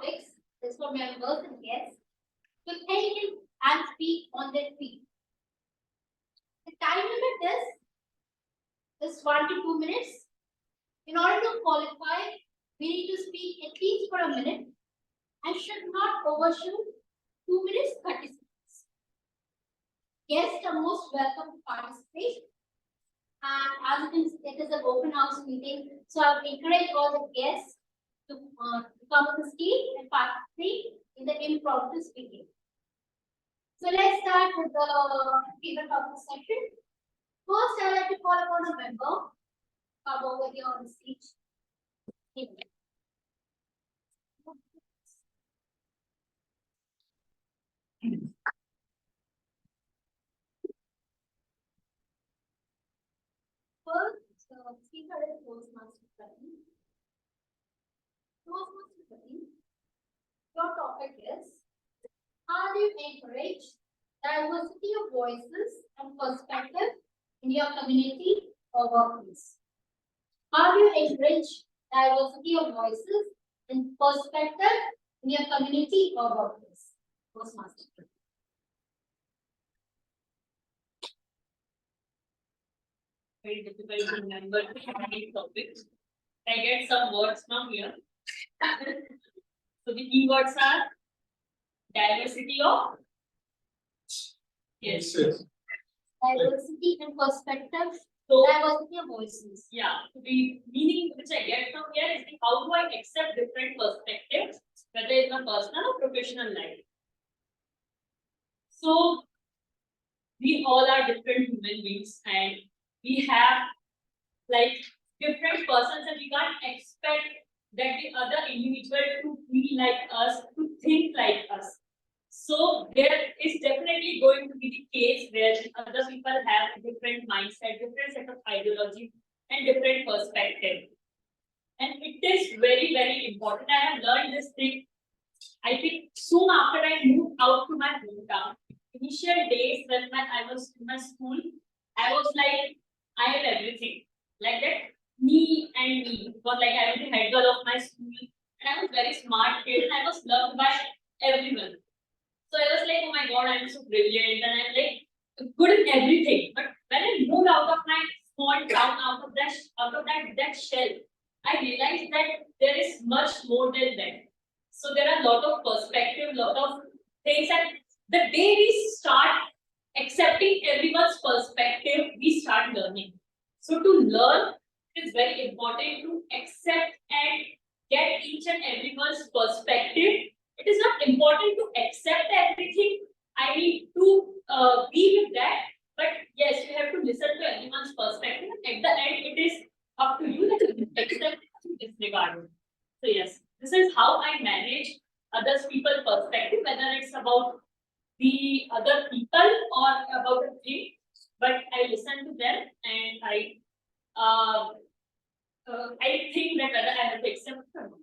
topics is for members and guests to think and speak on their feet. The time limit is 1 to 2 minutes. In order to qualify, we need to speak at least for a minute and should not overshoot 2 minutes 30 seconds. Guests are most welcome to participate. And as you can see, it is an open house meeting, so I would encourage all the guests to come on the stage and participate in the impromptu speaking. So let's start with the table topic section. First, I'd like to call upon a member. Come over here on the stage. First, speaker is Toastmasters. Toastmasters, your topic is how do you encourage diversity of voices and perspective in your community or workplace? How do you encourage diversity of voices and perspective in your community or workplace? Toastmasters. Very difficult to remember these topics. I get some words from here. So the keywords are diversity of diversity and perspective. So diversity of voices. Yeah. The meaning which I get from here is how do I accept different perspectives, whether in my personal or professional life. So we all are different human beings and we have like different persons and we can't expect that the other individual to be like us, to think like us. So there is definitely going to be the case where other people have a different mindset, different set of ideology and different perspective. And it is very, very important. I have learned this thing, I think soon after I moved out to my hometown. Initial days when I was in my school, I was like, I have everything. Like that, me and me. Because like I was the head girl of my school. And I was very smart kid and I was loved by everyone. So I was like, oh my god, I'm so brilliant and I'm like good in everything. But when I moved out of my small town, out of that shell, I realized that there is much more than that. So there are a lot of perspective, lot of things, and the day we start accepting everyone's perspective, we start learning. So to learn, it is very important to accept and get each and everyone's perspective. It is not important to accept everything. I need to be with that. But yes, you have to listen to everyone's perspective. At the end, it is up to you that you accept and disregard it. So yes, this is how I manage others people's perspective, whether it's about the other people or about a thing. But I listen to them and I think that whether I have to accept it or not.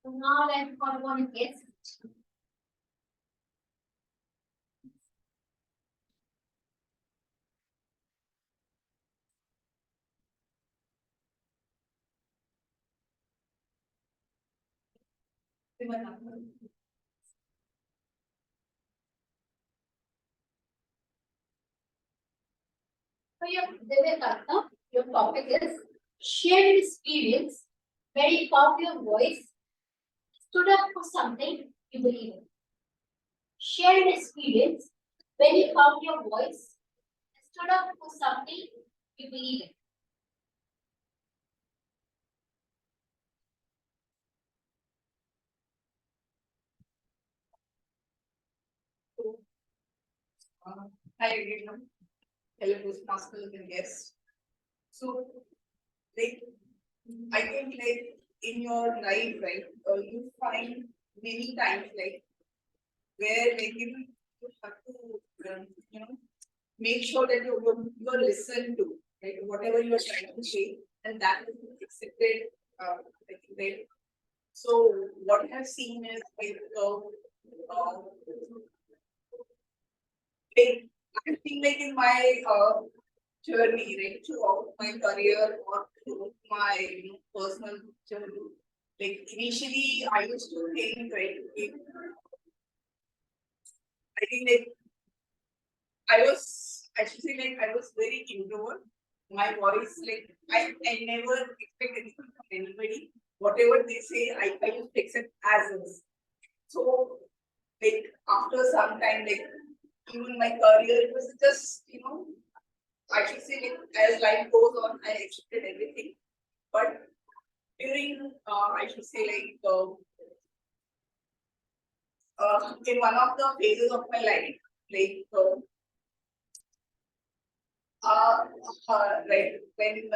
So now let's call upon a guest. So your topic is shared experience, where you found your voice, stood up for something you believe in. Shared experience, when you found your voice, stood up for something you believe in. Hi everyone. Hello Toastmasters and guests. So, like, I think like in your life, right, you find many times like where like you have to make sure that you're listened to, right? Whatever you are trying to say, and that is accepted, right? So what I have seen is I think like in my journey, right, throughout my career or through my personal journey. Like initially, I used to think, right, I think like I should say like I was very introvert. My voice, like I never expect anything from anybody. Whatever they say, I used to accept as is. So like after some time, like even my career, it was just, I should say like as life goes on, I accepted everything. But during I should say like in one of the phases of my life, like right when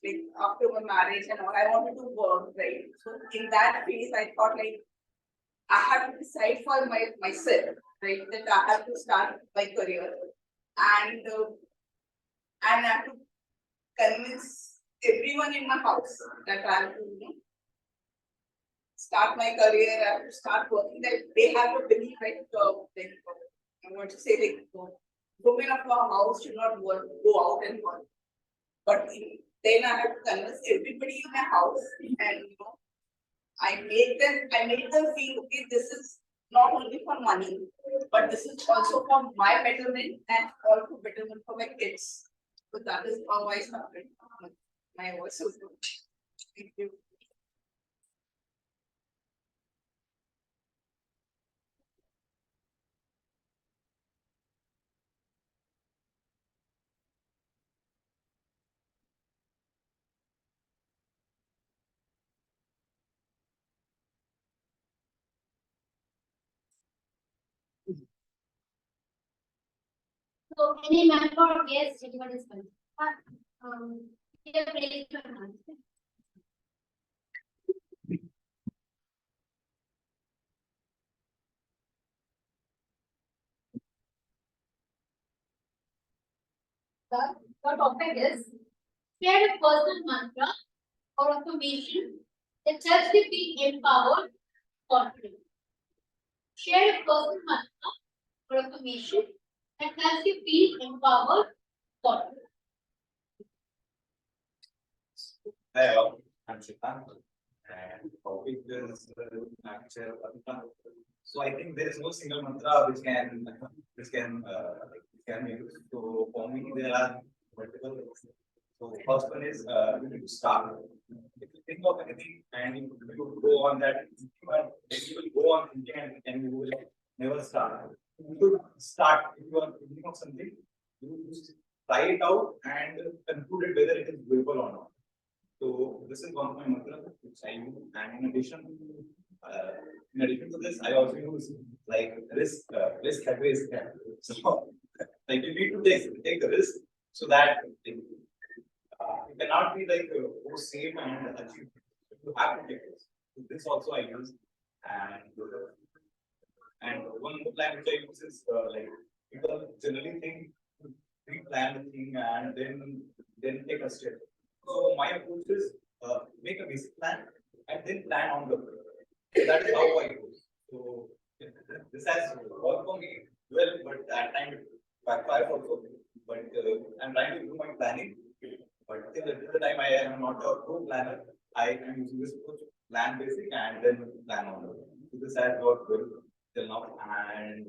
like after my marriage and all, I wanted to work, right? So in that phase, I thought like I have to decide for myself, right? That I have to start my career and I have to convince everyone in my house that I have to, start my career, I have to start working. That they have to believe, right? Like I want to say like women of our house should not work, go out and work. But then I have to convince everybody in my house, and I made them feel okay. This is not only for money, but this is also for my betterment and also betterment for my kids. So that is how I started my voice. Thank you. So any member or guest, anyone is fine. Here, raise your hand. The topic is share a personal mantra or affirmation that helps you feel empowered, confident. Share a personal mantra or affirmation that helps you feel empowered, confident. Hi all, I'm Shrikant, and topic is actual mantra. So I think there is no single mantra which can be used. So for me there are multiple things. So first one is you need to start. If you think of anything and you will go on that, but if you will go on thinking and you will never start. You should start. If you are thinking of something, you should try it out and conclude it whether it is doable or not. So this is one of my mantras which I use, and in addition to this, I also use like risk at risk. So like you need to take the risk so that it cannot be like go safe and achieve. You have to take risk. So this also I use, and one more plan which I use is like people generally think to pre-plan the thing and then take a step. So my approach is make a basic plan and then plan on the way. So that is how I go. So this has worked for me well, but that time it backfired also. But I'm trying to do my planning. But till the time I am not a pro planner, I am using this approach, plan basic and then plan on the way. So this has worked well till now, and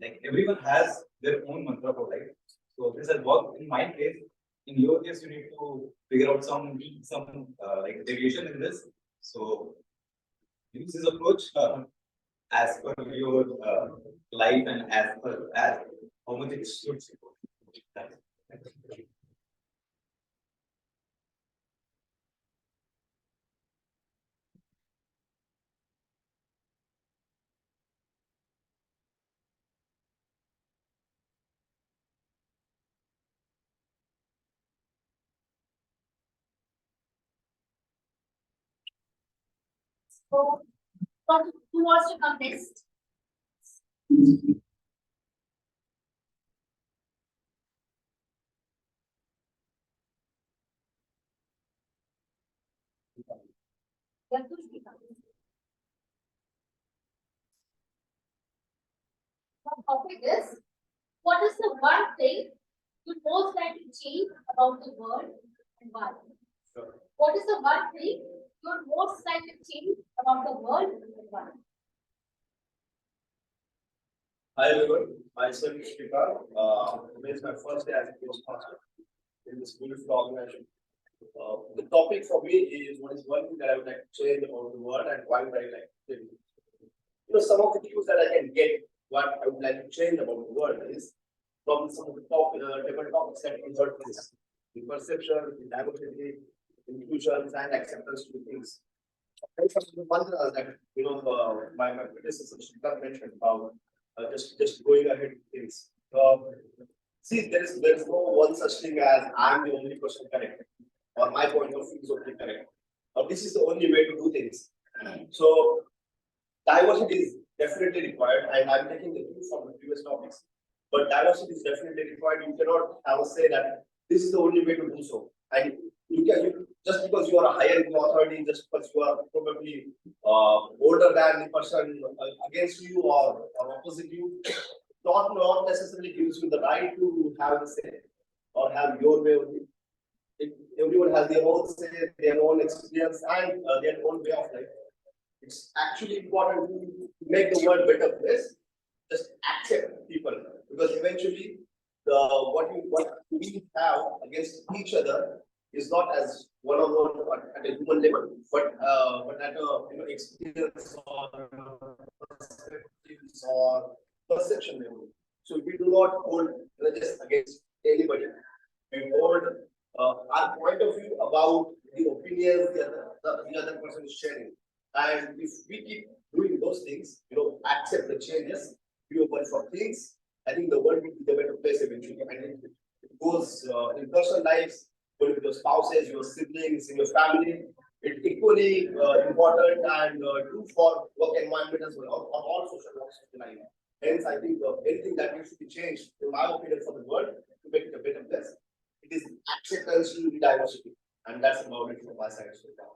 like everyone has their own mantra for life. So this has worked in my case. In your case, you need to figure out some like deviation in this. So use this approach as per your life and as how much it suits you. So, who wants to come next? The topic is, what is the one thing you most like to change about the world and why? Sure. What is the one thing you would most like to change about the world and why? Hi everyone, myself is Shrikar. Today is my first day as a Toastmaster in this beautiful organization. The topic for me is what is one thing that I would like to change about the world and why would I like to change it. Some of the views that I can get what I would like to change about the world is from some of the different topics that we heard this. The perception, the diversity, inclusion and acceptance to things. And some of the mantras that my predecessor Shrikar mentioned about just going ahead with things. See, there is no one such thing as I'm the only person correct, or my point of view is only correct, or this is the only way to do things. So diversity is definitely required, and I'm taking the cue from the previous topics. But diversity is definitely required. You cannot have a say that this is the only way to do so, and just because you are higher in the authority, just because you are probably older than the person against you or opposite you, not necessarily gives you the right to have the say or have your way of it. Everyone has their own say, their own experience, and their own way of life. It's actually important to make the world better place. Just accept people, because eventually what we have against each other is not as one-on-one at a human level, but at a experience or perspectives or perception level. So we do not hold grudges against anybody. We hold our point of view about the opinions the other person is sharing. And if we keep doing those things, accept the changes, be open for things, I think the world will be the better place eventually. And it goes in personal lives, with your spouses, your siblings, in your family. It's equally important and true for work environment as well, or all social walks of life. Hence, I think anything that needs to be changed, in my opinion, for the world to make it a better place, it is acceptance to the diversity, and that's about it from my side so far.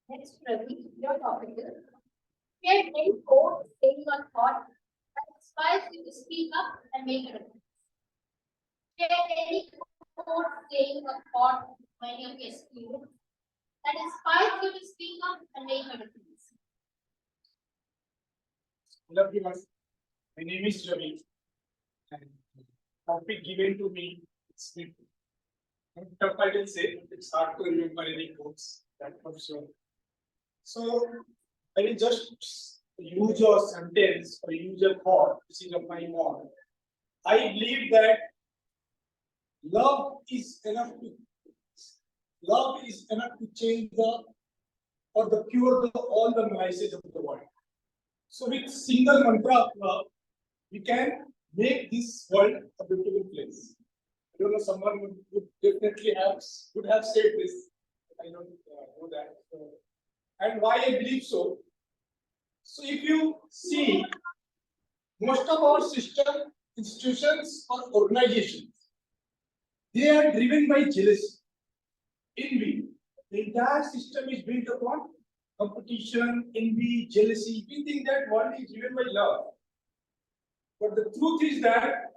Next, Ravi, your topic is, share any quote, saying or thought that inspires you to speak up and make a difference. Share any quote, saying or thought from any of your experience that inspires you to speak up and make a difference. Hello everyone, my name is Ravi, and the topic given to me is tough, I can say. It's hard to remember any quotes, that for sure. So I will just use a sentence or use a thought, which is of my own. I believe that love is enough to change the cure all the noises of the world. So with single mantra of love, we can make this world a beautiful place. I don't know, someone would definitely would have said this. I don't know that. And why I believe so. So if you see, most of our system, institutions or organizations, they are driven by jealousy, envy. The entire system is built upon competition, envy, jealousy. We think that world is driven by love. But the truth is that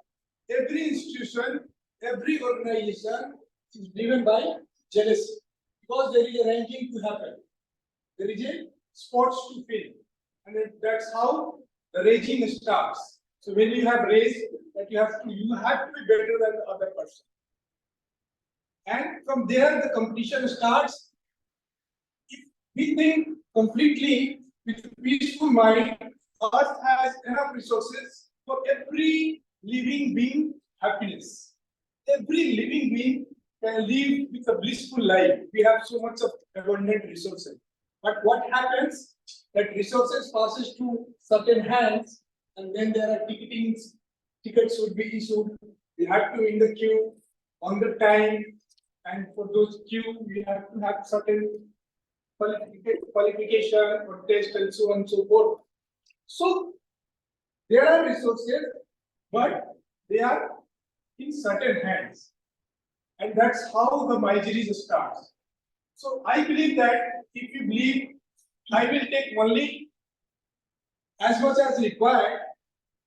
every institution, every organization is driven by jealousy, because there is a ranking to happen. There is a spots to fill. And that's how the raging starts. So when you have raised that you have to be better than the other person. And from there the competition starts. If we think completely with peaceful mind, Earth has enough resources for every living being happiness. Every living being can live with a blissful life. We have so much of abundant resources. But what happens that resources passes to certain hands, and then there are tickets would be issued. We have to in the queue on the time, and for those queue we have to have certain qualification or test and so on and so forth. So there are resources, but they are in certain hands. And that's how the misery starts. So I believe that if you believe, I will take only as much as required,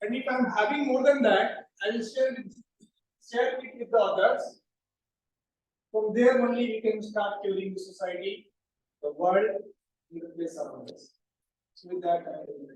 and if I'm having more than that, I will share it with the others. From there only we can start curing the society, the world, and the place around us. So with that, I will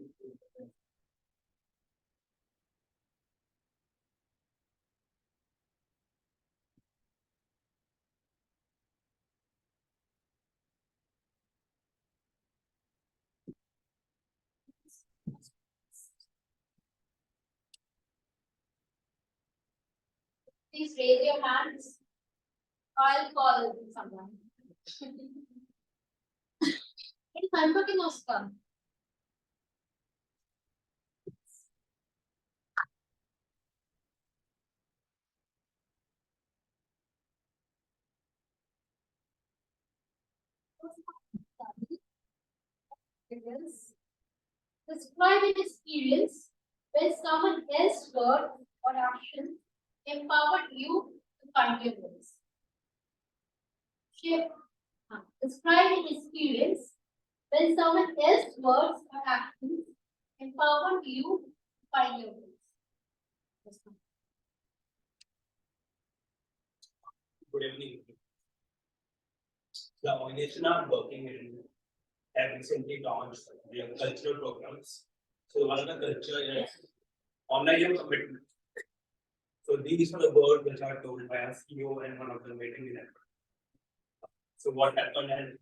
Please raise your hands. I'll call someone. In Hamburg Oscar. Describe an experience when someone else's word or action empowered you to find your goals. Describe an experience when someone else's words or actions empowered you to find your goals. Good evening. The organization I'm working in have recently launched their cultural programs. So one of the culture is online commitment. So these are the words which are told by our CEO and one of the meeting in it. So what happened is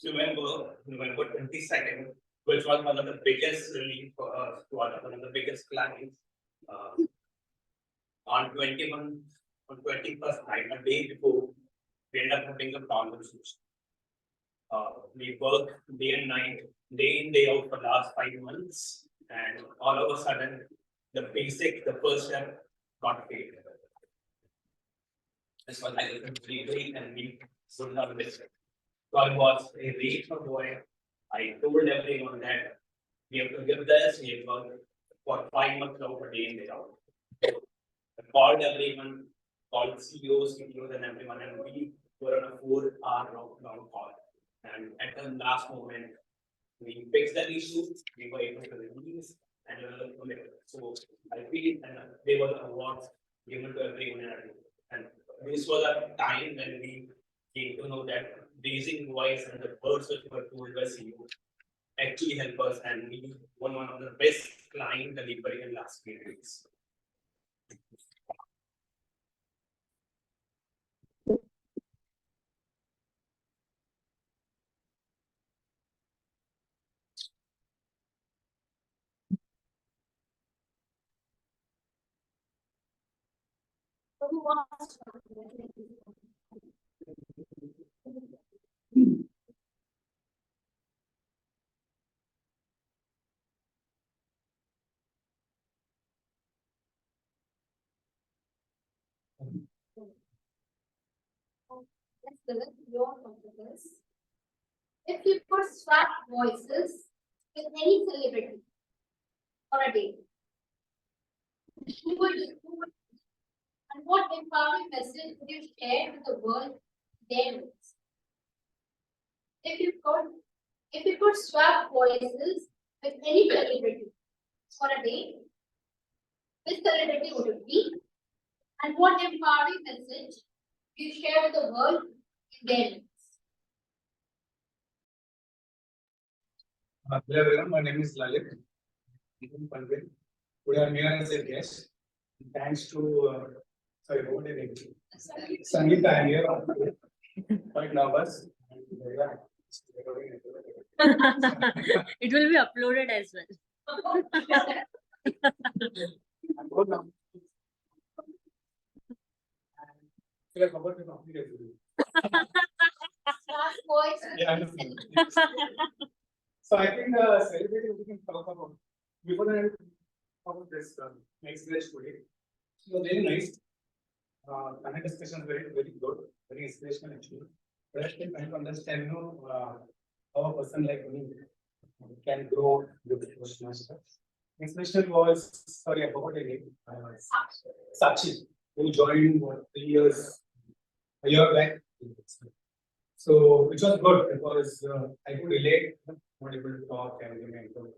November 22nd, which was one of the biggest relief for us, one of the biggest clients. On 21st night, a day before, we ended up having a conversation. We worked day and night, day in, day out for the last 5 months, and all of a sudden, the first step got paid. This was like a great and we would not miss it. So I was a rate for boy. I told everyone that we have to give this, we have worked for 5 months now for day in, day out. I called everyone, called CEOs, CTOs, and everyone, and we were on a 4-hour long call. And at the last moment, we fixed the issue, we were able to release, and so I feel and they were the awards given to everyone. And this was a time when we came to know that raising voice and the words which were told by CEO actually help us, and we won one of the best client delivery in last few weeks. So who wants to? Let's listen to your confidence. If you could swap voices with any celebrity for a day, who would and what empowering message would you share with the world their words? If you could swap voices with any celebrity for a day, which celebrity would it be? And what empowering message do you share with the world in their words? Hello everyone, my name is Lalit. Today I'm here as a guest. Thanks to sorry, what did I name? Sangeeta, I'm here. Quite nervous. It will be uploaded as well. I forgot to complete everything. Last voice. Yeah, I know. So I think celebrating we can talk about before that about this next guest today. It was very nice. Panel discussion very good, very inspirational actually. But I still trying to understand, how a person like me can grow with the Toastmasters. Inspiration was, sorry, I forgot her name. Sakshi, who joined 3 years, a year back. So it was good because I could relate, not able to talk and give me input,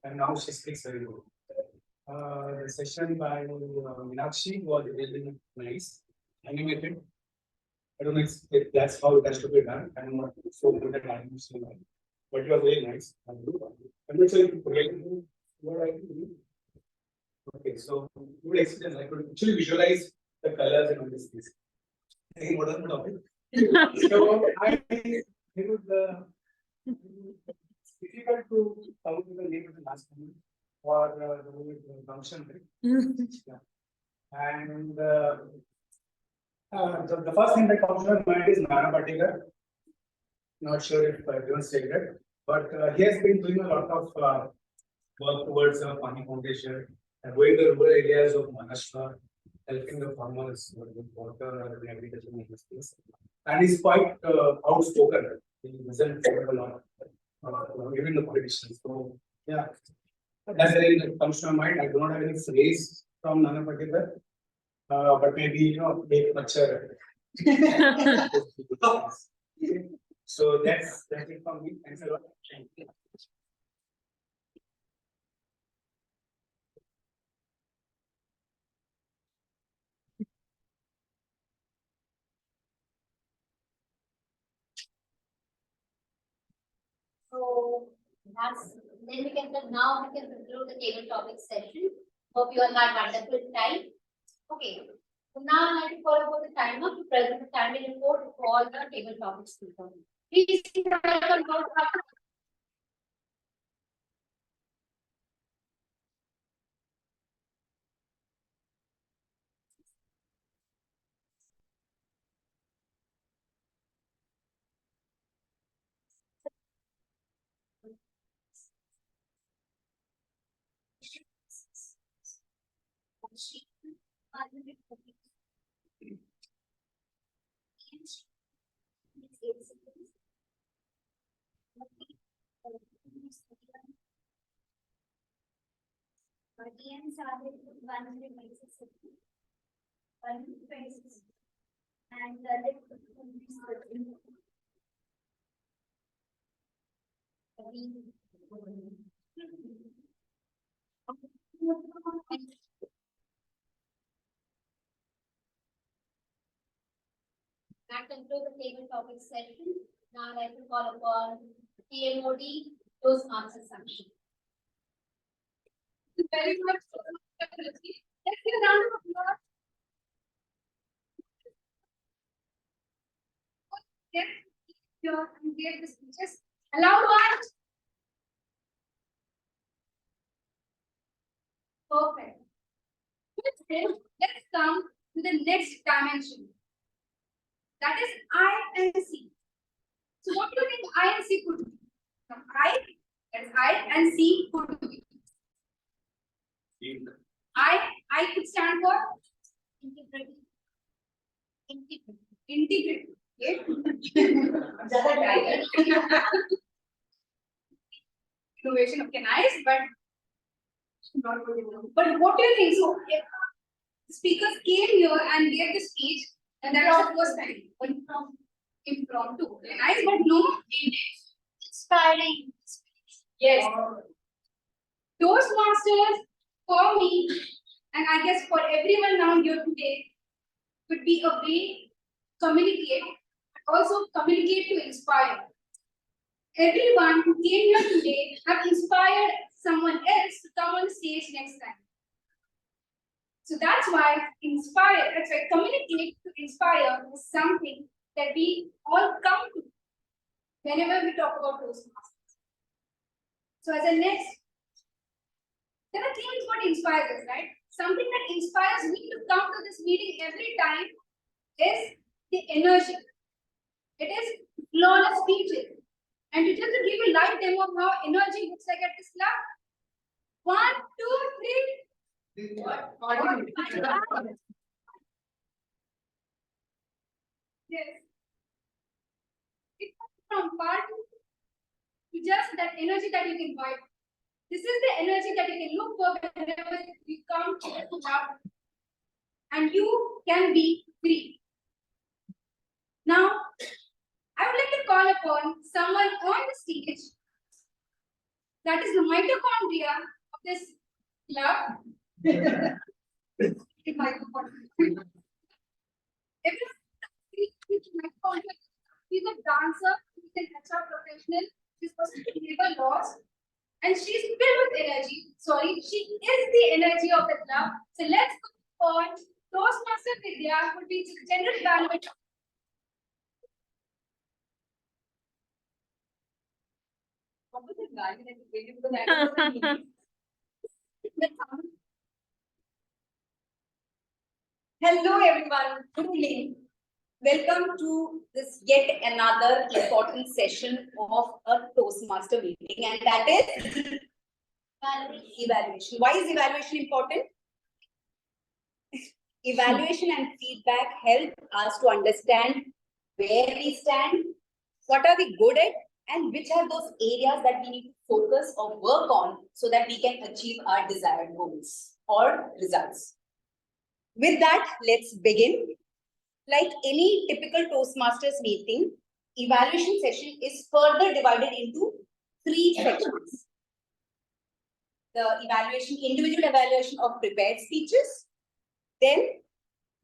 and now she speaks very good. The session by Meenakshi was really nice, animated. I don't know if that's how it has to be done. I'm not so good at animation, but it was very nice. I'm not sure if you forget what I do. Okay, so good experience. I could actually visualize the colors and all these things. Hey, what was the topic? So it was difficult to come to the name of the last name or the function, right? Yeah. And the first thing that comes to my mind is Nana Patekar. Not sure if everyone said it, but he has been doing a lot of work towards the Pani Foundation and going to the rural areas of Maharashtra, helping the farmers with water and agriculture in this case. And he's quite outspoken. He doesn't talk a lot, even the politicians. So, yeah, that's the thing that comes to my mind. I do not have any phrase from Nana Patekar, but maybe, make mature. So that's it from me. Thanks a lot. Thank you. So then now we can conclude the table topic session. Hope you all had wonderful time. Okay. So now I'd like to call upon the timer to present the timing report for all the table topics. Please and that concludes the table topic session. Now I'd like to call upon TMOD Toastmasters sanction. Very much. Let's give a round of applause. Get here and give the speeches. A loud one. Perfect. Let's come to the next dimension. That is I and C. So what do you think I and C could be? That is I and C could be. I could stand for integrity. Integrity. Yes. Innovation, okay, nice, but not good enough. But what do you think? So if speakers came here and gave the speech, and that was the first time. Impromptu. Okay, nice, but no inspiring. Yes. Toastmasters for me, and I guess for everyone now here today, could be a way to communicate, also communicate to inspire. Everyone who came here today have inspired someone else to come on stage next time. So that's why communicate to inspire is something that we all come to whenever we talk about Toastmasters. So as a next, there are things what inspires us, right? Something that inspires me to come to this meeting every time is the energy. It is flawless speeches. And to just give a live demo of how energy looks like at this lab. 1, 2, 3. Yes. It comes from part to just that energy that you can buy. This is the energy that you can look for whenever you come to the lab. And you can be free. Now, I would like to call upon someone on the stage that is the mitochondria of this club. She's a dancer, she's an HR professional, she's supposed to labor laws, and she's filled with energy. Sorry, she is the energy of the club. So let's go on. Toastmaster Vidya would be general evaluation. Hello everyone, good evening. Welcome to this yet another important session of a Toastmaster meeting, and that is evaluation. Why is evaluation important? Evaluation and feedback help us to understand where we stand, what are we good at, and which are those areas that we need to focus or work on so that we can achieve our desired goals or results. With that, let's begin. Like any typical Toastmasters meeting, evaluation session is further divided into 3 sections. The individual evaluation of prepared speeches, then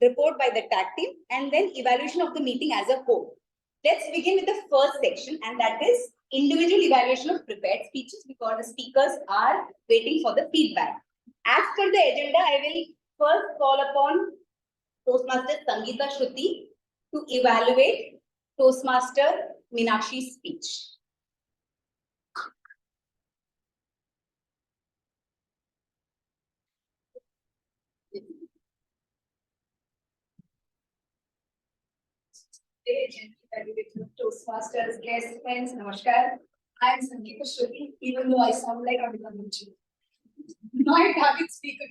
report by the tag team, and then evaluation of the meeting as a whole. Let's begin with the first section, and that is individual evaluation of prepared speeches, because the speakers are waiting for the feedback. As per the agenda, I will first call upon Toastmaster Sangeeta Shruti to evaluate Toastmaster Meenakshi's speech. Toastmasters, guests, friends, namaskar. I am Sangeeta Shruti, even though I sound like I'm becoming chief. My target speaker.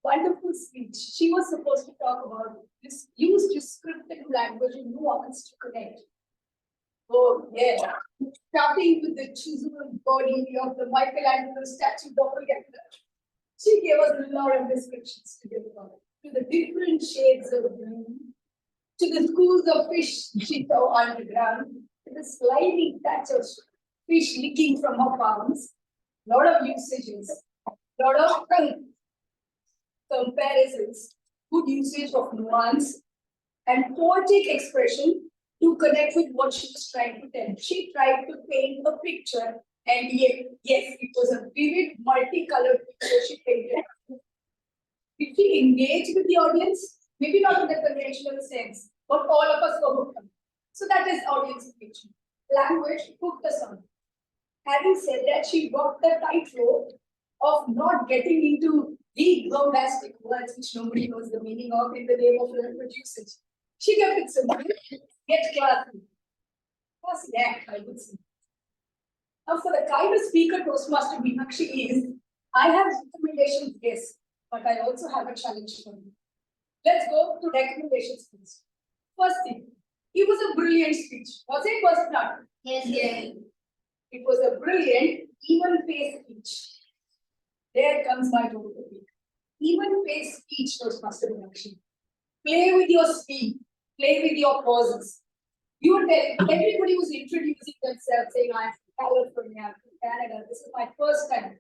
Wonderful speech. She was supposed to talk about this, use descriptive language and nuance to connect. Oh, yeah. Starting with the chiseled body of the Michelangelo statue doppelganger. She gave us a lot of descriptions to give about it, to the different shades of blue, to the schools of fish she saw underground, to the sliding touch of fish licking from her palms. Lot of usages, lot of comparisons, good usage of nuance and poetic expression to connect with what she was trying to tell. She tried to paint a picture, and yes, it was a vivid, multicolored picture she painted. Did she engage with the audience? Maybe not in the conventional sense, but all of us were hooked. So that is audience engagement. Language hooked us on. Having said that, she walked the tightrope of not getting into deep bombastic words which nobody knows the meaning of in the name of language usage. She kept it simple, get classy. Classy act, I would say. Now, for the kind of speaker Toastmaster Meenakshi is, I have recommendations, yes, but I also have a challenge for you. Let's go to recommendations first. First thing, it was a brilliant speech. Was it? Was it not? Yes. It was a brilliant, even-paced speech. There comes my total topic. Even-paced speech, Toastmaster Meenakshi. Play with your speed. Play with your pauses. You were telling, everybody was introducing themselves, saying, I'm from California, I'm from Canada, this is my first time.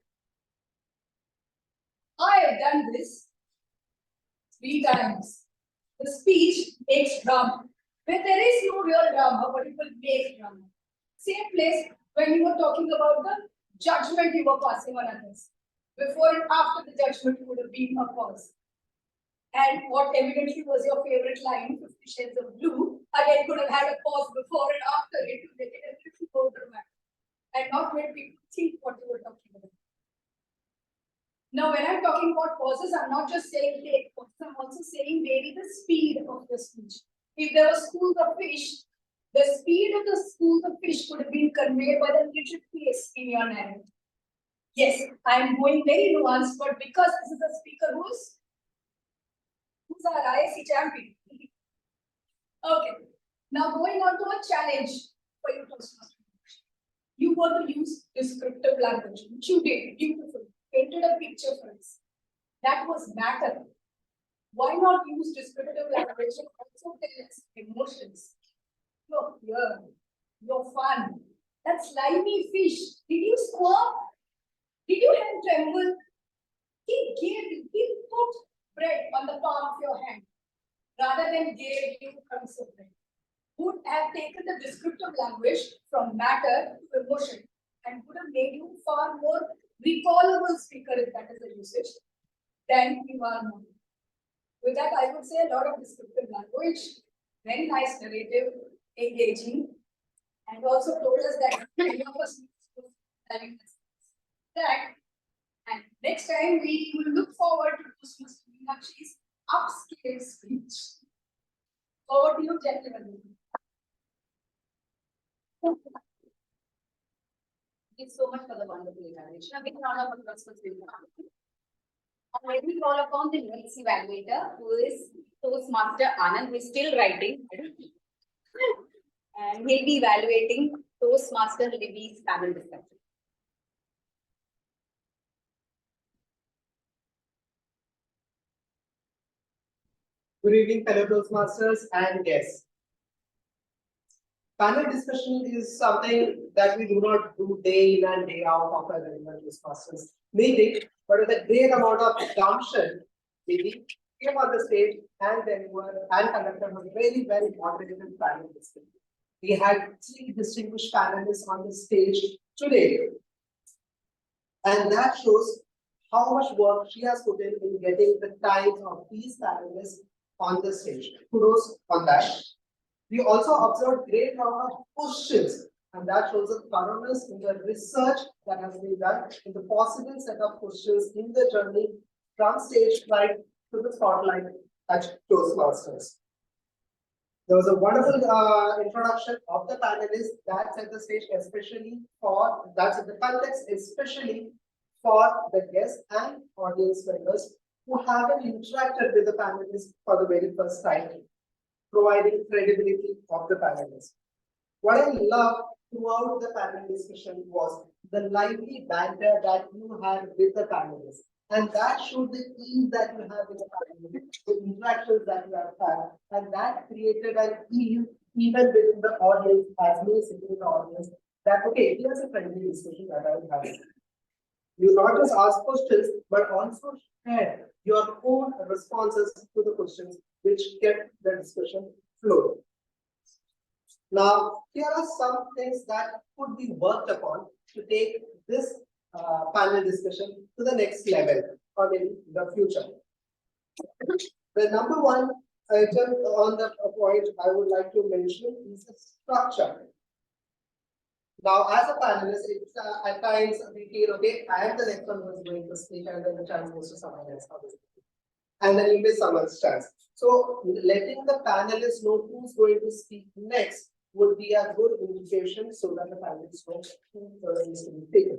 I have done this 3 times. The speech makes drama. Where there is no real drama, but it will make drama. Same place when you were talking about the judgment you were passing on others. Before and after the judgment would have been a pause. And what evidently was your favorite line, 50 Shades of Blue, again could have had a pause before and after it to make it a little more dramatic. And not make people think what you were talking about. Now, when I'm talking about pauses, I'm not just saying take pauses, I'm also saying vary the speed of the speech. If there were schools of fish, the speed of the schools of fish could have been conveyed by the literal pace in your narrative. Yes, I'm going very nuanced, but because this is a speaker who's our ISC champion. Okay, now going on to a challenge for you, Toastmasters. You want to use descriptive language, which you did beautifully, painted a picture for us. That was matter. Why not use descriptive language and also tell us emotions? You're here, you're fun. That slimy fish. Did you squirm? Did you hand tremble? He put bread on the palm of your hand rather than gave you crumbs of bread. Would have taken the descriptive language from matter to emotion and would have made you far more recallable speaker, if that is the usage, than you are now. With that, I would say a lot of descriptive language, very nice narrative, engaging, and also told us that many of us need to having that. And next time we will look forward to Toastmasters Meenakshi's upscale speech. Over to you, gentlemen. Thank you so much for the wonderful evaluation. A big round of applause for Sylvia. And let me call upon the next evaluator, who is Toastmaster Anand, who is still writing. And he'll be evaluating Toastmaster Libby's panel discussion. Good evening, fellow Toastmasters and guests. Panel discussion is something that we do not do day in and day out of our regular Toastmasters meeting, but with a great amount of gumption, we came on the stage and delivered and conducted a very, very moderated panel discussion. We had 3 distinguished panelists on the stage today, and that shows how much work she has put in getting the times of these panelists on the stage. Kudos on that. We also observed great amount of questions, and that shows a thoroughness in the research that has been done in the possible set of questions in the journey from stage right to the spotlight at Toastmasters. There was a wonderful introduction of the panelists that set the stage, especially for that's the context, especially for the guests and audience members who haven't interacted with the panelists for the very first time, providing credibility of the panelists. What I loved throughout the panel discussion was the lively banter that you had with the panelists. And that showed the ease that you have with the panelists, the interactions that you have had, and that created an ease even within the audience, as me sitting in the audience, that okay, here's a friendly discussion that I will have. You not just ask questions, but also share your own responses to the questions, which kept the discussion flowing. Now, here are some things that could be worked upon to take this panel discussion to the next level, or maybe the future. The number one item on the point I would like to mention is the structure. Now, as a panelist, it's at times we feel, okay, I am the next one who is going to speak, and then the chance goes to someone else. And then you miss someone's chance. So, letting the panelists know who's going to speak next would be a good indication so that the panelists know who is to be taken.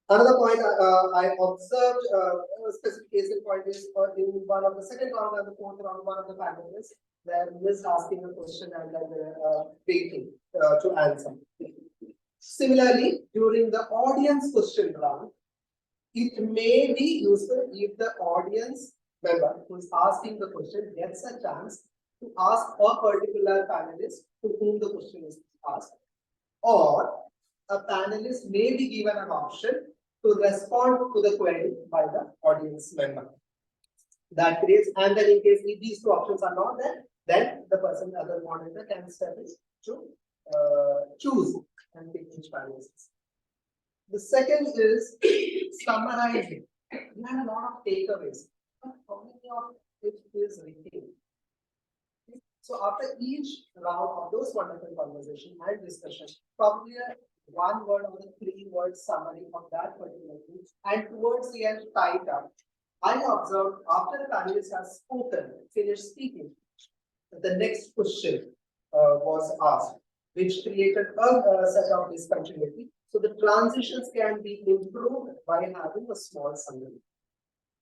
Another point I observed, a specific case in point is in one of the second round and the fourth round, one of the panelists, where missed asking a question and then waiting to answer. Similarly, during the audience question round, it may be useful if the audience member who is asking the question gets a chance to ask a particular panelist to whom the question is asked, or a panelist may be given an option to respond to the query by the audience member. That creates, and then in case if these two options are not there, then the person, other moderator, can step in to choose and pick which panelist. The second is summarizing. You had a lot of takeaways, but how many of it is retained? So after each round of those wonderful conversation and discussion, probably a one word or a 3-word summary of that particular thing, and towards the end, tie it up. I observed after the panelists have spoken, finished speaking, the next question was asked, which created a set of discontinuity. So the transitions can be improved by having a small summary.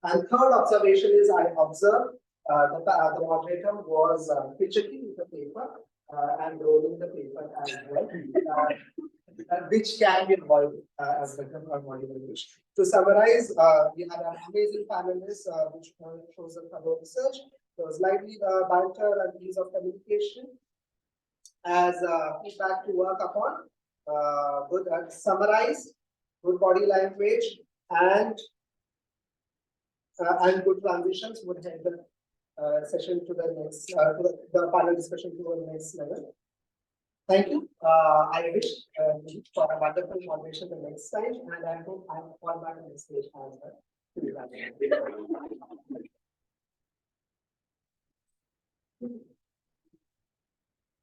And third observation is I observed the moderator was fidgeting with the paper and rolling the paper as well, which can be avoided as the modulation. To summarize, we had an amazing panelist which shows a thorough research. There was lively banter and ease of communication. As feedback to work upon, good summarize, good body language, and good transitions would help the session to the next, the panel discussion to the next level. Thank you. I wish for a wonderful moderation the next time, and I hope I'll fall back on the stage as well.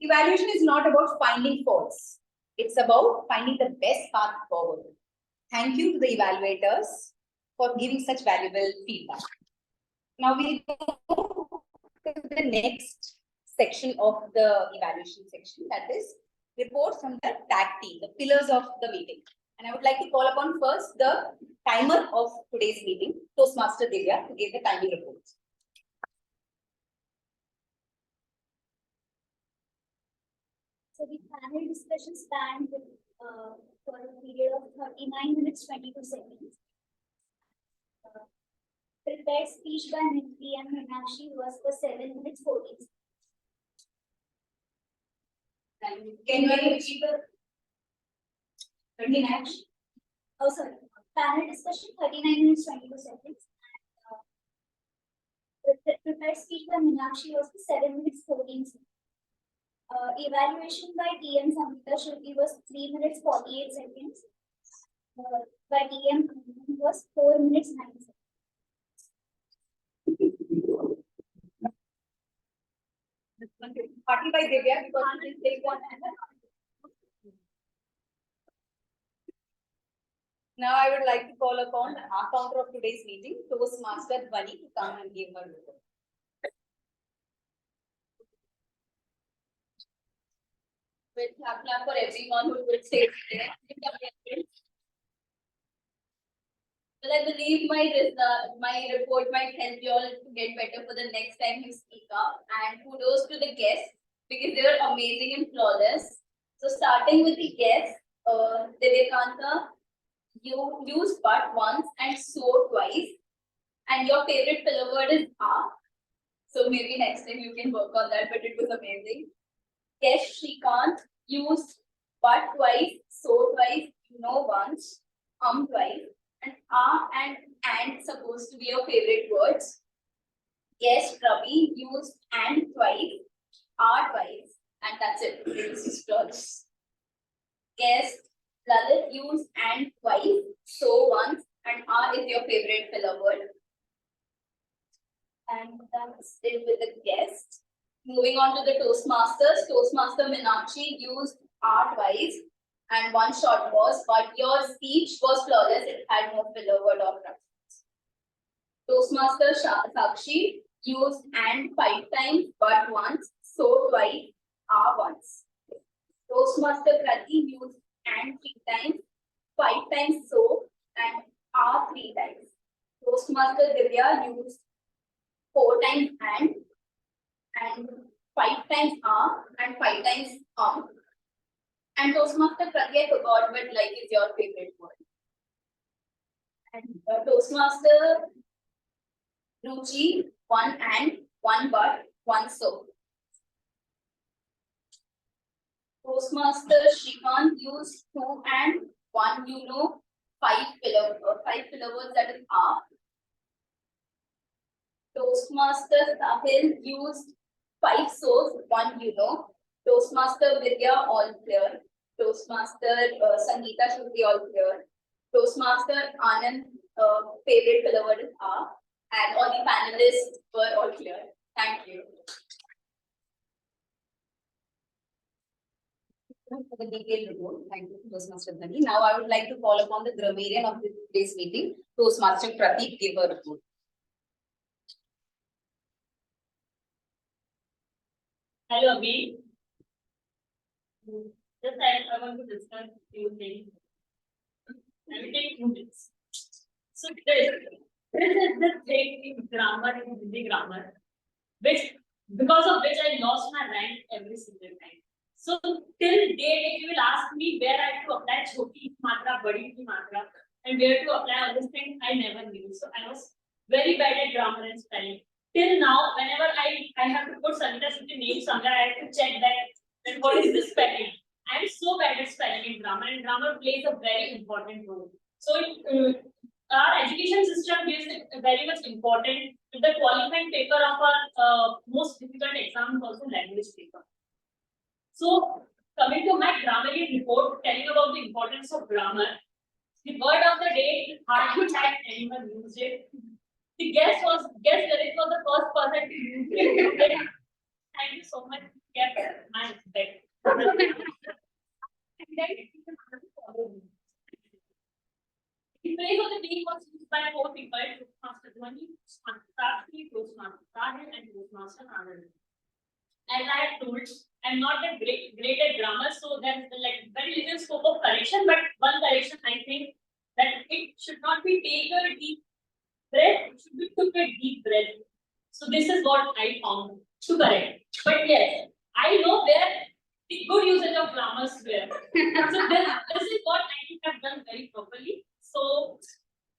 Evaluation is not about finding faults. It's about finding the best path forward. Thank you to the evaluators for giving such valuable feedback. Now we go to the next section of the evaluation section, that is reports from the tag team, the pillars of the meeting. And I would like to call upon first the timer of today's meeting, Toastmaster Divya, to give the timing report. So the panel discussion spanned for a period of 39 minutes 22 seconds. Prepared speech by Navi and Meenakshi was for 7 minutes 14 seconds. Can you repeat the Meenakshi? Oh, sorry. Panel discussion 39 minutes 22 seconds. Prepared speech by Meenakshi was for 7 minutes 14 seconds. Evaluation by TM Samhita Shruti was 3 minutes 48 seconds. By TM was 4 minutes 9 seconds. Party by Divya, because we will take one. Now I would like to call upon the counter of today's meeting, Toastmaster Bunny, to come and give her report. With clap for everyone who will stay there. Well, I believe my report might help you all to get better for the next time you speak up. And kudos to the guests because they were amazing and flawless. So starting with the guests, Divyakanta, you used but once and so twice. And your favorite filler word is "ah." So maybe next time you can work on that, but it was amazing. Guest Shrikant used but twice, so twice, once, twice. And and supposed to be your favorite words. Guest Ravi used and twice, twice, and that's it. This is flawless. Guest Lalit used and twice, so once, and is your favorite filler word. And that's it with the guest. Moving on to the Toastmasters. Toastmaster Meenakshi used twice and one short pause, but your speech was flawless. It had no filler word or reference. Toastmaster Sakshi used and 5 times, but once, so twice, once. Toastmaster Krati used and 3 times, 5 times so, and 3 times. Toastmaster Divya used 4 times and 5 times and 5 times And Toastmaster Pragya, I forgot, but like is your favorite word. And Toastmaster Ruchi, 1 and, 1 but, 1 so. Toastmaster Shrikant used 2 and, 1 5 filler words, that is Toastmaster Sahil used 5 so's, 1 Toastmaster Vidya, all clear. Toastmaster Sangeeta Shruti, all clear. Toastmaster Anand, favorite filler word is and all the panelists were all clear. Thank you. for the detailed report. Thank you, Toastmaster Dhani. Now I would like to call upon the grammarian of today's meeting, Toastmaster Pratik, give her report. Hello, Abhi. Just I want to discuss few things. I will take 2 minutes. So this is the thing in grammar, in Hindi grammar, because of which I lost my rank every single time. So till date, if you will ask me where I have to apply choti matra, badi ki matra, and where to apply all these things, I never knew. So I was very bad at grammar and spelling. Till now, whenever I have to put Sangeeta Shruti name somewhere, I have to check that what is the spelling. I am so bad at spelling in grammar, and grammar plays a very important role. So our education system gives it very much important to the qualifying paper of our most difficult exam, also language paper. So coming to my grammarian report, telling about the importance of grammar, the word of the day, hardly had anyone used it. The guest lyric was the first person to use it. Thank you so much. Kept my respect. The phrase of the day was used by 4 people: Toastmaster Dhani, Toastmaster Sakshi, Toastmaster Sahil, and Toastmaster Anand. As I had told, I'm not that great at grammar, so there's like very little scope of correction. But one correction, I think, that it should not be take a deep breath; it should be took a deep breath. So this is what I found to correct. But yes, I know where the good usage of grammars were. So this is what I think I've done very properly. So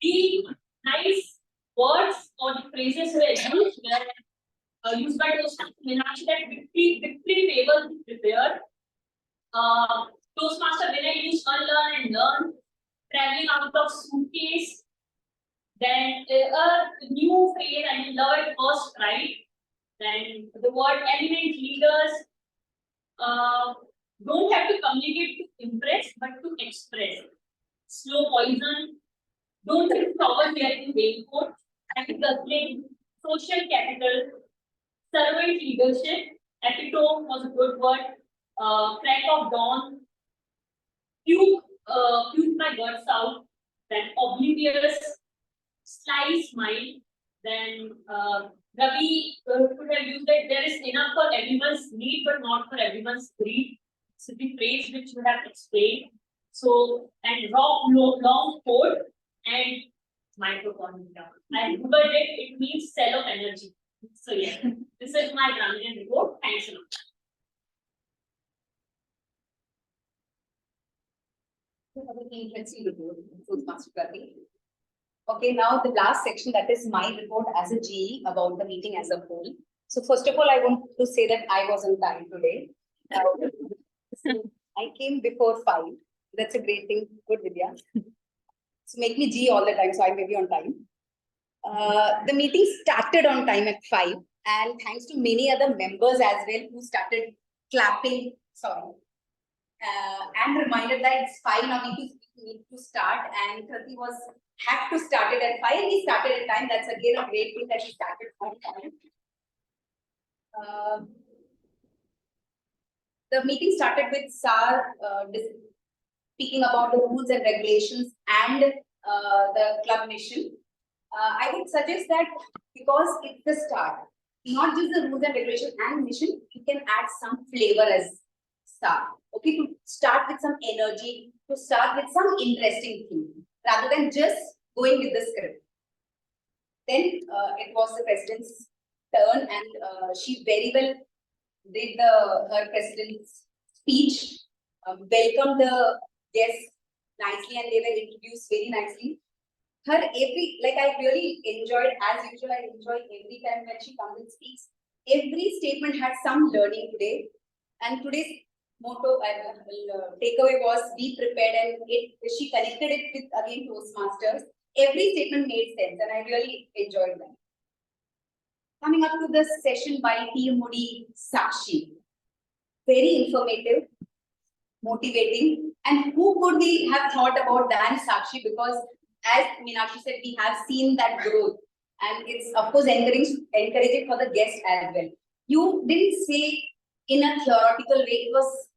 the nice words or the phrases were used by Toastmaster Meenakshi, that victory tables prepared. Toastmaster Vinay used unlearn and learn. Traveling out of suitcase. Then a new phrase, I love it first, right? Then the word eminent leaders. Don't have to communicate to impress, but to express. Slow poison. Don't have to cover wearing raincoat. And guzzling. Social capital. Servant leadership. Epitome was a good word. Crack of dawn. Puke my guts out. Then oblivious. Sly smile. Then Ravi could have used that there is enough for everyone's need, but not for everyone's greed. So the phrase which you have explained. So, and long quote and mitochondria. I googled it, it means cell of energy. So yeah, this is my grammarian report. Thanks a lot. Interesting report, Toastmaster Pratik. Okay, now the last section, that is my report as a GE about the meeting as a whole. So first of all, I want to say that I was on time today. So I came before 5. That's a great thing. Good, Vidya. So make me G all the time, so I may be on time. The meeting started on time at 5, and thanks to many other members as well who started clapping. Sorry. And reminded that it's 5 now, we need to start, and Krati had to start it at 5. We started at time. That's again a great thing that we started on time. The meeting started with Sar speaking about the rules and regulations and the club mission. I would suggest that because it's the start, not just the rules and regulations and mission, you can add some flavor as start. Okay, to start with some energy, to start with some interesting thing, rather than just going with the script. Then it was the president's turn, and she very well did her president's speech, welcomed the guests nicely, and they were introduced very nicely. I really enjoyed, as usual, I enjoy every time when she comes and speaks. Every statement had some learning today, and today's motto takeaway was be prepared, and she connected it with again Toastmasters. Every statement made sense, and I really enjoyed that. Coming up to the session by T. Moody Sakshi. Very informative, motivating, and who could we have thought about than Sakshi? Because as Meenakshi said, we have seen that growth, and it's of course encouraging for the guests as well. You didn't say in a theoretical way, it was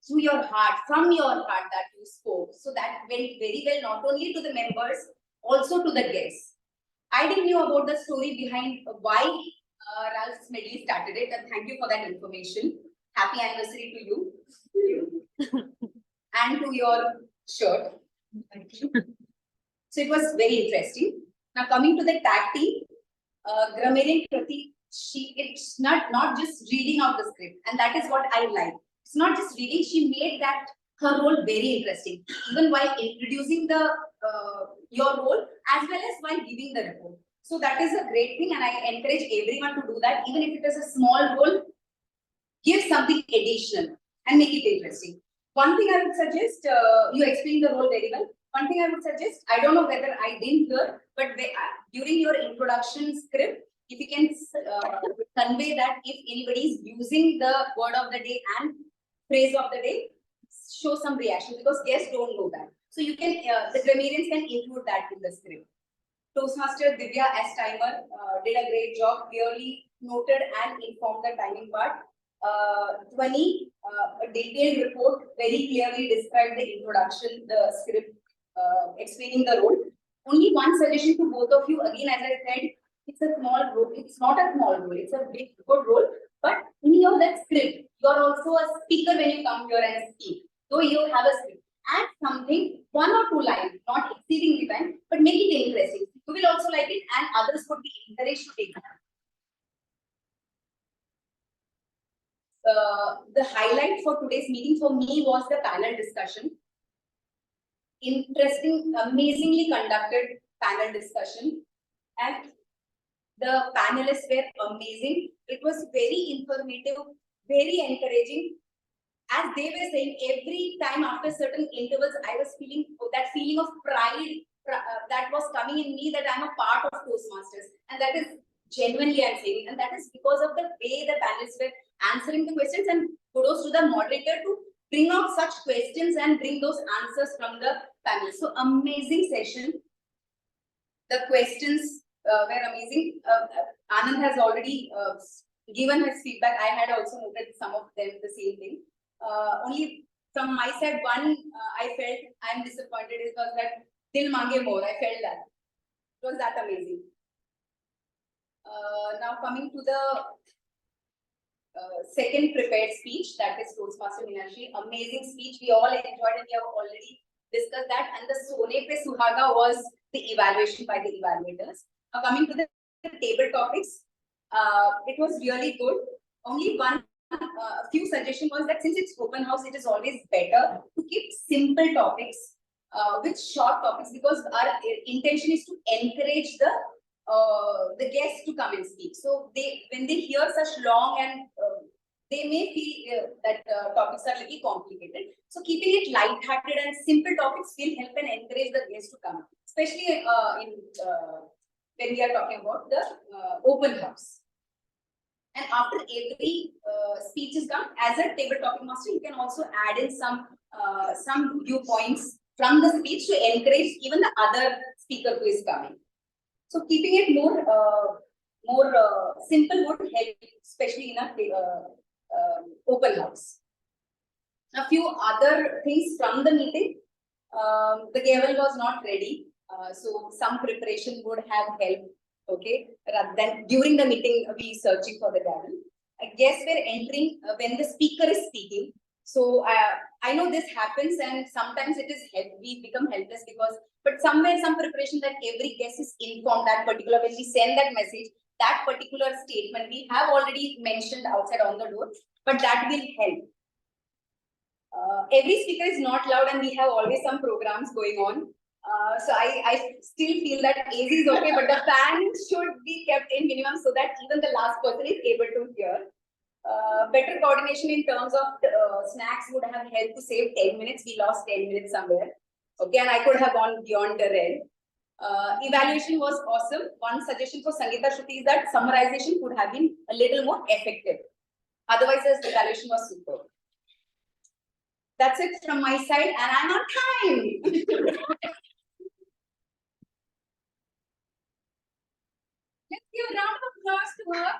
through your heart, from your heart that you spoke. So that went very well, not only to the members, also to the guests. I didn't know about the story behind why Ralph's Medley started it, and thank you for that information. Happy anniversary to you and to your shirt. Thank you. So it was very interesting. Now coming to the tag team, grammarian Kriti, it's not just reading out the script, and that is what I like. It's not just reading; she made that her role very interesting, even while introducing the your role as well as while giving the report. So that is a great thing, and I encourage everyone to do that, even if it is a small role. Give something additional and make it interesting. One thing I would suggest, you explained the role very well. One thing I would suggest, I don't know whether I didn't hear, but during your introduction script, if you can convey that if anybody is using the word of the day and phrase of the day, show some reaction, because guests don't know that. So you can, the grammarians can include that in the script. Toastmaster Divya as timer did a great job, clearly noted and informed the timing part. Dhwani, a detailed report, very clearly described the introduction, the script, explaining the role. Only one suggestion to both of you, again, as I said, it's a small role, it's not a small role, it's a big, good role, but in your that script, you are also a speaker when you come here and speak. So you have a script. Add something, 1 or 2 lines, not exceeding the time, but make it interesting. You will also like it, and others would be encouraged to take that. The highlight for today's meeting for me was the panel discussion. Interesting, amazingly conducted panel discussion, and the panelists were amazing. It was very informative, very encouraging. As they were saying, every time after certain intervals, I was feeling that feeling of pride that was coming in me, that I'm a part of Toastmasters, and that is genuinely I'm saying, and that is because of the way the panelists were answering the questions, and kudos to the moderator to bring out such questions and bring those answers from the panel. So amazing session. The questions were amazing. Anand has already given his feedback. I had also noted some of them the same thing. Only from my side, one I felt I'm disappointed is was that Dil Mange More. I felt that. It was that amazing. Now coming to the second prepared speech, that is Toastmaster Meenakshi. Amazing speech. We all enjoyed and we have already discussed that. And the Sone Pe Suhaga was the evaluation by the evaluators. Now coming to the table topics, it was really good. Only one few suggestion was that since it's open house, it is always better to keep simple topics with short topics, because our intention is to encourage the guests to come and speak. So when they hear such long and they may feel that topics are little complicated. So keeping it light-hearted and simple topics will help and encourage the guests to come, especially when we are talking about the open house. And after every speech is done, as a table topic master, you can also add in some viewpoints from the speech to encourage even the other speaker who is coming. So keeping it more simple would help, especially in a open house. A few other things from the meeting. The gavel was not ready, so some preparation would have helped. Okay, rather than during the meeting we searching for the gavel. Guests were entering when the speaker is speaking. So I know this happens, and sometimes it is we become helpless because. But somewhere some preparation that every guest is informed that particular when we send that message, that particular statement we have already mentioned outside on the door, but that will help. Every speaker is not loud, and we have always some programs going on. So I still feel that AC is okay, but the fan should be kept in minimum so that even the last person is able to hear. Better coordination in terms of snacks would have helped to save 10 minutes. We lost 10 minutes somewhere. Okay, and I could have gone beyond the red. Evaluation was awesome. One suggestion for Sangeeta Shruti is that summarization could have been a little more effective. Otherwise, the evaluation was super. That's it from my side, and I'm on time. Let's give a round of applause to her.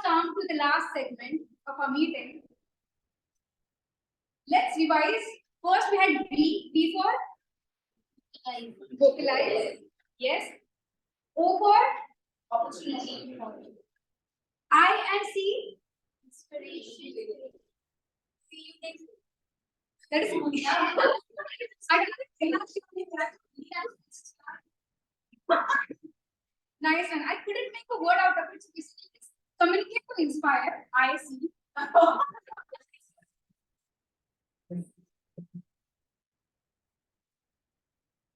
come to the last segment of our meeting. Let's revise. First we had B for vocalize. Yes. O for opportunity. I and C. Inspiration. See you next. That is nice one. I couldn't make a word out of it. So basically, it's communicate to inspire. I see.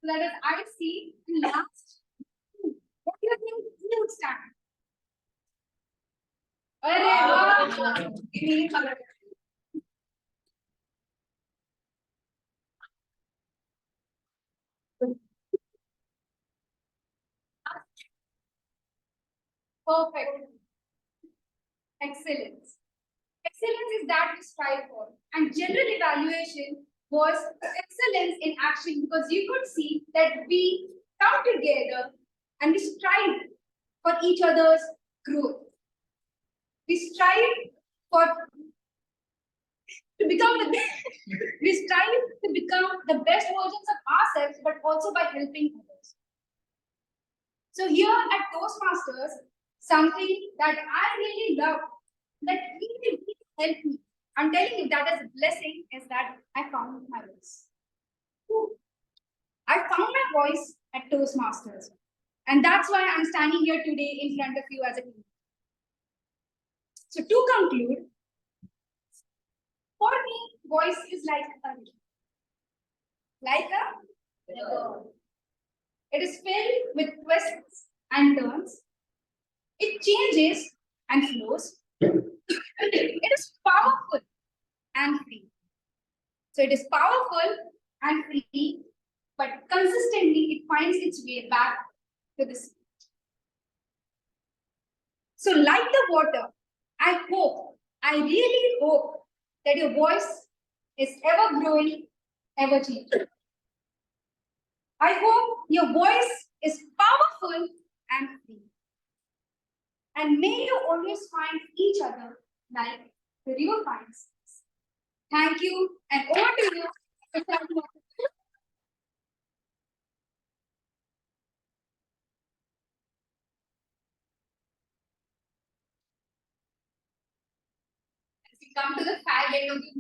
That is I see. And last, what do you think you would stand? Give me color. Perfect. Excellence. Excellence is that we strive for. And general evaluation was excellence in action because you could see that we come together and we strive for each other's growth. We strive for to become the we strive to become the best versions of ourselves, but also by helping others. So here at Toastmasters, something that I really love, that really helped me. I'm telling you that is a blessing, is that I found my voice. I found my voice at Toastmasters. And that's why I'm standing here today in front of you as a team. So to conclude, for me, voice is like a river. Like a river. It is filled with twists and turns. It changes and flows. It is powerful and free. So it is powerful and free, but consistently it finds its way back to the sea. So like the water, I really hope that your voice is ever growing, ever changing. I hope your voice is powerful and free. And may you always find each other like the river finds us. Thank you, and over to you. As we come to the fag end of the